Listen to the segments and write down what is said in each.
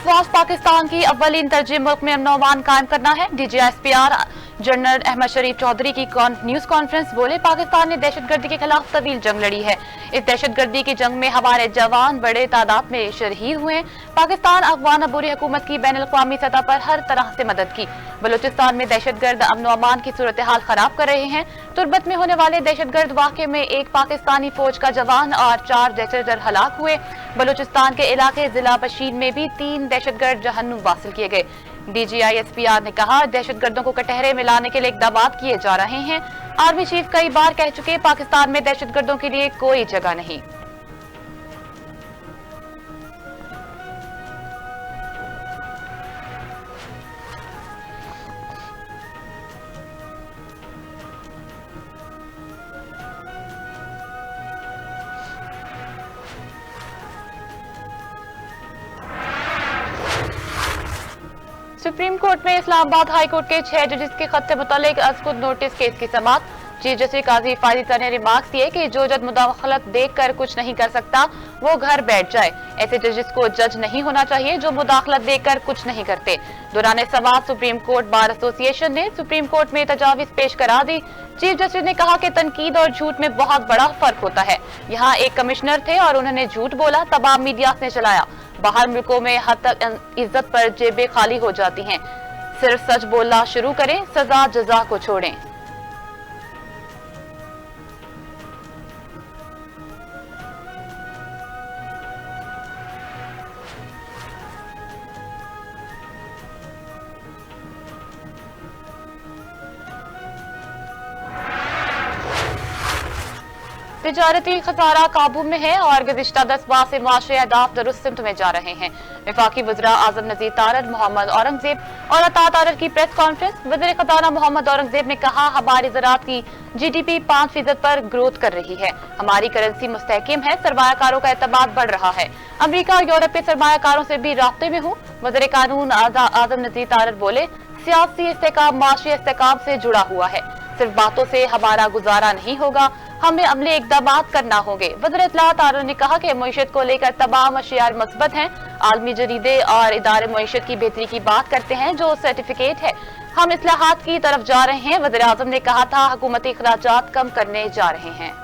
अफवाज पाकिस्तान की अव्वलीन तरजीह मुल्क में अमन कायम करना है। DGSPR जनरल अहमद शरीफ चौधरी की न्यूज कॉन्फ्रेंस बोले, पाकिस्तान ने दहशतगर्दी के खिलाफ तवील जंग लड़ी है। इस दहशतगर्दी की जंग में हमारे जवान बड़े तादाद में शहीद हुए। पाकिस्तान अफगान अबूरी हुकूमत की बैन अल-अक़वामी सतह पर हर तरह से मदद की। बलूचिस्तान में दहशतगर्द अमन अमान की सूरत हाल खराब कर रहे हैं। तुर्बत में होने वाले दहशतगर्द वाक़े में एक पाकिस्तानी फौज का जवान और 4 दहशतगर्द हलाक हुए। बलूचिस्तान के इलाके जिला बशीर में भी 3 दहशतगर्द जहन्नुम वासिल किए गए। DGSPR ने कहा, दहशतगर्दों को कटहरे में लाने के लिए इक़दाम किए जा रहे हैं। आर्मी चीफ कई बार कह चुके, पाकिस्तान में दहशतगर्दों के लिए कोई जगह नहीं। सुप्रीम कोर्ट में इस्लामाबाद हाई कोर्ट के 6 जजेस के खत से मुतालिक अज़खुद नोटिस केस की समाअत। चीफ जस्टिस काजी फायदा ने रिमार्क्स दिए कि जो जज मुदाखलत देखकर कुछ नहीं कर सकता वो घर बैठ जाए। ऐसे जजेस को जज नहीं होना चाहिए जो मुदाखलत देखकर कुछ नहीं करते। दौरान समाअत सुप्रीम कोर्ट बार एसोसिएशन ने सुप्रीम कोर्ट में तजावीज पेश करा दी। चीफ जस्टिस ने कहा कि तनकीद और झूठ में बहुत बड़ा फर्क होता है। यहाँ एक कमिश्नर थे और उन्होंने झूठ बोला, तमाम मीडिया ने चलाया। बाहर मुल्कों में हद तक इज्जत पर जेबें खाली हो जाती हैं। सिर्फ सच बोलना शुरू करें, सजा जजा को छोड़ें। तिजारती खसारा काबू में है और गुज़िश्ता 10 माह से माशी अहदाफ दुरुस्त सिमत में जा रहे हैं। वफाकी वज़रा आज़म नज़ीर तारर, मोहम्मद औरंगज़ेब और अता तारर की प्रेस कॉन्फ्रेंस। वज़ीर ख़ज़ाना मोहम्मद औरंगज़ेब ने कहा, हमारी ज़राअत की GDP 5% पर ग्रोथ कर रही है। हमारी करेंसी मुस्तहकम है। सरमायाकारों का एतमाद बढ़ रहा है। अमरीका और यूरोपीय सरमायाकारों से भी राब्ते में हूँ। वज़ीर कानून आज़म नज़ीर तारर बोले, सियासी इस्तेकाम माशी इस्तेकाम से जुड़ा हुआ है। सिर्फ बातों से हमारा गुजारा नहीं होगा, हमें अमली इक़दाम करना होंगे। वज़ीर इत्तलाआत तारर ने कहा कि मईशत को लेकर तमाम अशियार मस्बत हैं। आलमी जरीदे और इदारे मईशत की बेहतरी की बात करते हैं जो सर्टिफिकेट है। हम इस्लाहात की तरफ जा रहे हैं। वज़ीर आज़म ने कहा था, हुकूमती अखराजात कम करने जा रहे हैं।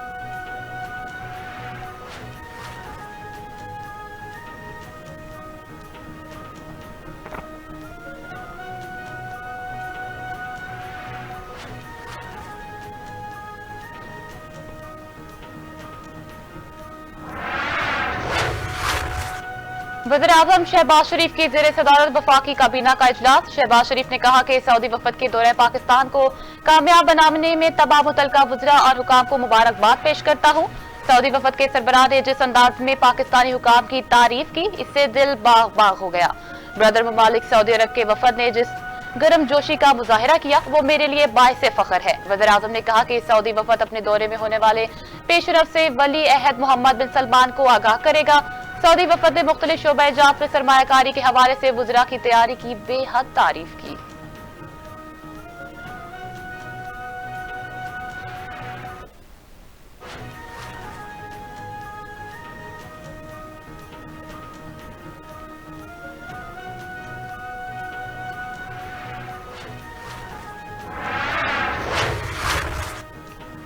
वज़ीर आज़म शहबाज शरीफ की ज़ेर सदारत वफाकी काबीना का इजलास। शहबाज शरीफ ने कहा कि सऊदी वफद के दौरे पाकिस्तान को कामयाब बनाने में तमाम मुतल्लिका वज़रा और हुकाम को मुबारकबाद पेश करता हूँ। सऊदी वफद के सरबराह ने जिस अंदाज में पाकिस्तानी हुकाम की तारीफ की, इससे दिल बाग बाग हो गया। ब्रदर ममालिक सऊदी अरब के वफद ने जिस गर्म जोशी का मुजाहिरा किया वो मेरे लिए बाइसे फख्र है। वज़ीर आज़म ने कहा कि सऊदी वफद अपने दौरे में होने वाले पेशरफ से वली अहद मोहम्मद बिन सलमान को आगाह करेगा। सऊदी वफद ने मुख्तलिफ शोबे जात में सरमायाकारी के हवाले से वज़रा की तैयारी की बेहद तारीफ की।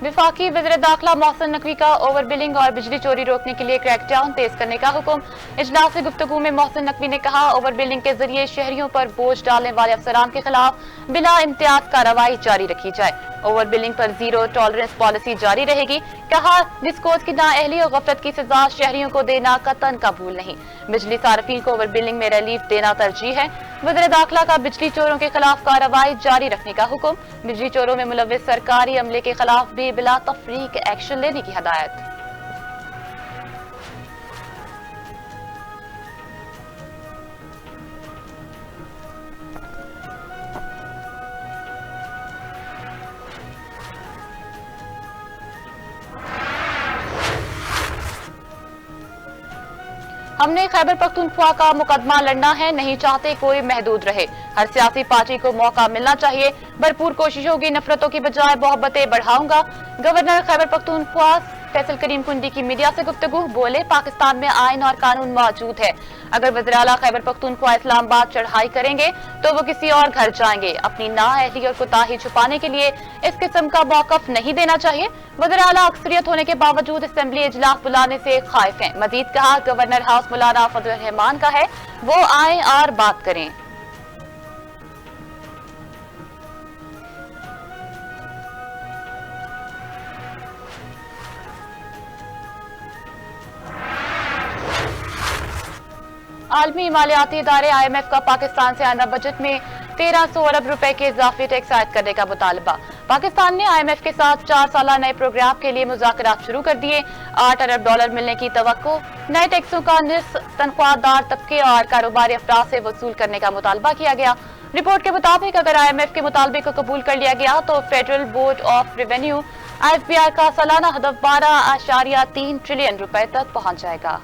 विफाकी वज़ीर दाखिला मोहसिन नकवी का ओवर बिलिंग और बिजली चोरी रोकने के लिए क्रैकडाउन तेज करने का हुक्म। इजलास से गुफ्तगू में मोहसिन नकवी ने कहा, ओवर बिलिंग के जरिए शहरियों पर बोझ डालने वाले अफसरान के खिलाफ बिला इम्तियाज कार्रवाई जारी रखी जाए। ओवर बिलिंग पर जीरो टॉलरेंस पॉलिसी जारी रहेगी। कहा, डिस्कोज की नाअहली और गफलत की सजा शहरियों को देना कतन कबूल नहीं। बिजली सार्फिन को ओवर बिलिंग में रिलीफ देना तरजीह है। वज़ीर दाखिला का बिजली चोरों के खिलाफ कार्रवाई जारी रखने का हुक्म। बिजली चोरों में मुलव्विस सरकारी अमले के खिलाफ भी बिला तफरीक एक्शन लेने की हदायत। हमने खैबर पख्तूनख्वा का मुकदमा लड़ना है, नहीं चाहते कोई महदूद रहे। हर सियासी पार्टी को मौका मिलना चाहिए। भरपूर कोशिशों की नफरतों की बजाय मोहब्बतें बढ़ाऊंगा। गवर्नर खैबर पख्तूनख्वा फैसल करीम कुंडी की मीडिया से गुफ्तगू, बोले पाकिस्तान में आइन और कानून मौजूद है। अगर वज़ीर आला खैबर पख्तूनख्वा इस्लामाबाद चढ़ाई करेंगे तो वो किसी और घर जाएंगे। अपनी नाअहली और कोताही छुपाने के लिए इस किस्म का मौक़िफ़ नहीं देना चाहिए। वज़ीर आला अक्सरियत होने के बावजूद असेंबली इजलास बुलाने से खाइफ हैं। मजीद कहा गवर्नर हाउस मौलाना फजलुर रहमान का है, वो आए और बात करें। आलमी मालियाती इदारे IMF का पाकिस्तान से आइंदा बजट में 1300 अरब रुपए के इजाफी टैक्स आयद करने का मुतालबा। पाकिस्तान ने IMF के साथ 4 साला नए प्रोग्राम के लिए मुज़ाकरात शुरू कर दिए। 8 अरब डॉलर मिलने की तवक्को। नए टैक्सों का निस्फ तनख्वाहदार तबके और कारोबारी अफराद से वसूल करने का मुतालबा किया गया। रिपोर्ट के मुताबिक अगर IMF के मुतालबे को कबूल कर लिया गया तो federal board of revenue FBR का सालाना हदफ 12.3 ट्रिलियन रुपए तक पहुंच जाएगा।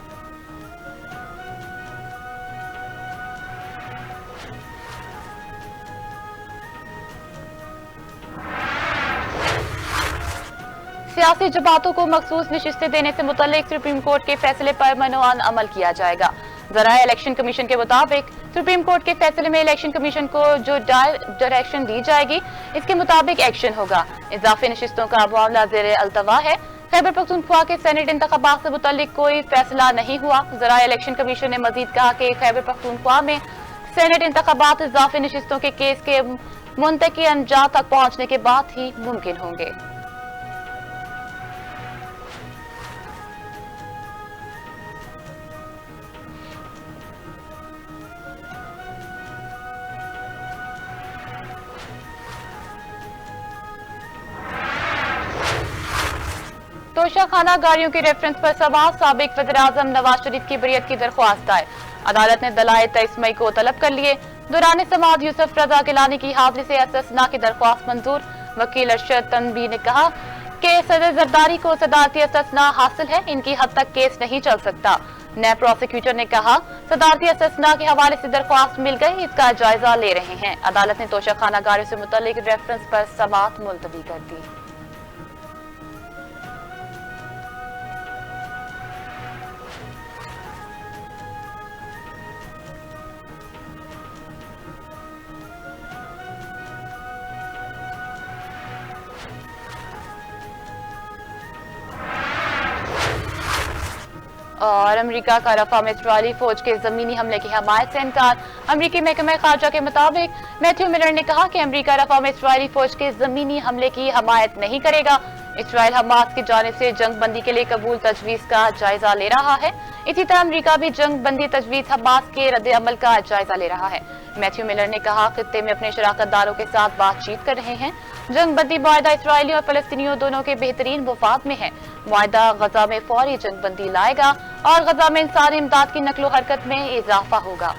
सियासी जमातों को मखसूस नशिस्तें देने से मुतल्लिक सुप्रीम कोर्ट के फैसले पर मनोआन अमल किया जाएगा। ज़राए इलेक्शन कमीशन के मुताबिक सुप्रीम कोर्ट के फैसले में इलेक्शन कमीशन को जो डायरेक्शन दी जाएगी इसके मुताबिक एक्शन होगा। इजाफी नशिस्तों का मामला ज़ेरे अल्तवा है। खैबर पख्तूनख्वा के सेनेट इंतखाबात से मुतल्लिक कोई फैसला नहीं हुआ। ज़राए इलेक्शन कमीशन ने मजीद कहा कि खैबर पख्तूनख्वा में सेनेट इंतखाबात इजाफी नशिस्तों के केस के मुंतकी अंजाम तक पहुंचने के बाद ही मुमकिन होंगे। तोशाखाना गाड़ियों के रेफरेंस पर सवाल, साबिक वज़ीर-ए-आज़म नवाज शरीफ की बरियत की दरख्वास्त दायर। अदालत ने दलाइल 23 मई को तलब कर लिए। दौरान समाअत यूसुफ रजा गिलानी की हाजिरी से एसएसना की दरख्वास्त मंजूर। वकील अरशद तनवी ने कहा कि सदर जरदारी को सदारती एसएसना हासिल है, इनकी हद तक केस नहीं चल सकता। नए प्रोसिक्यूटर ने कहा सदारती एसएसना के हवाले से दरख्वास्त मिल गई, इसका जायजा ले रहे हैं। अदालत ने तोशाखाना गाड़ियों से मुतल्लिक रेफरेंस पर समाअत मुलतवी कर दी। और अमेरिका का रफा में इसराइली फौज के जमीनी हमले की हमायत से इनकार। अमेरिकी महकमे खारजा के मुताबिक मैथ्यू मिलर ने कहा कि अमेरिका रफा में इसराइली फौज के जमीनी हमले की हमायत नहीं करेगा। इसराइल हमास की जानिब से जंग बंदी के लिए कबूल तजवीज का जायजा ले रहा है। इसी तरह अमेरिका भी जंग बंदी तजवीज हमास के रद्द अमल का जायजा ले रहा है। मैथ्यू मिलर ने कहा खित्ते में अपने शराकतदारों के साथ बातचीत कर रहे हैं। जंग बंदी मुआहदा इसराइली और फलस्तीनियों दोनों के बेहतरीन वफाद में है। मुआहदा गजा में फौरी जंग बंदी लाएगा और गजा में इंसानी इमदाद की नकलो हरकत में इजाफा होगा।